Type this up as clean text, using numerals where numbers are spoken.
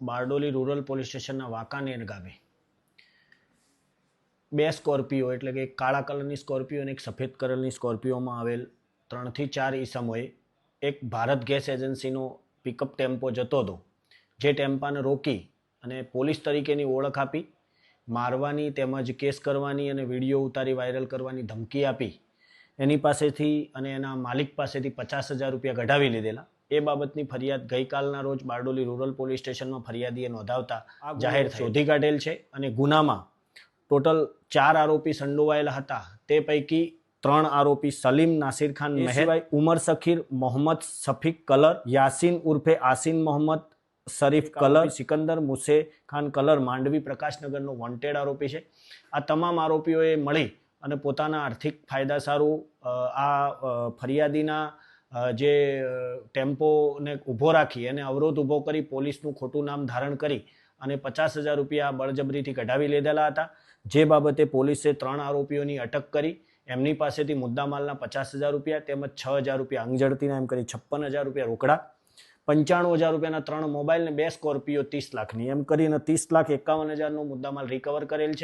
Bardoli rural police સ્ટેશનના વાંકાનેર ગામે બે સ્કોર્પિયો એટલે કે એક કાળા કલરની સ્કોર્પિયો અને એક સફેદ કલરની સ્કોર્પિયોમાં આવેલ 3 થી 4 ઈસમોએ એક ભારત ગેસ એજન્સીનો પિકઅપ ટેમ્પો જતો હતો, જે ટેમ્પાને રોકી અને પોલીસ તરીકેની ઓળખ આપી, મારવાની તેમજ કેસ કરવાની અને વિડીયો ઉતારી વાયરલ કરવાની ધમકી આપી એની પાસેથી અને એના માલિક પાસેથી 50,000 રૂપિયા કઢાવી લીધેલા. એ બાબતની ફરિયાદ ગઈકાલના રોજ બારડોલી રૂરલ પોલીસ સ્ટેશનમાં ફરિયાદીએ નોંધાવતા જાહેર શોધી કાઢેલ છે અને ગુનામાં ટોટલ 4 આરોપી સંડોવાયેલા હતા. તે પૈકી 3 આરોપી સલીમ નાસિર ખાન મહેર, ઉમર સખીર મોહમ્મદ શફીક કલર, યાસીન ઉર્ફે આસીન મોહમ્મદ શરીફ કલર, સિકંદર મુસે ખાન કલર માંડવી પ્રકાશનગરનો વોન્ટેડ આરોપી છે. આ તમામ આરોપીઓએ મળી અને પોતાના આર્થિક ફાયદા સારું આ ફરિયાદીના જે ટેમ્પોને ઊભો રાખી અને અવરોધ ઊભો કરી પોલીસનું ખોટું નામ ધારણ કરી અને 50,000 રૂપિયા બળજબરીથી કઢાવી લીધેલા હતા. જે બાબતે પોલીસે 3 આરોપીઓની અટક કરી એમની પાસેથી મુદ્દામાલના 50,000 રૂપિયા તેમજ 6,000 રૂપિયા અંગઝડતીના એમ કરી 56,000 રૂપિયા રોકડા, 95,000 રૂપિયાના 3 મોબાઈલ ને 2 સ્કોર્પિયો 30 લાખની એમ કરીને 30,51,000નો મુદ્દામાલ રિકવર કરેલ છે.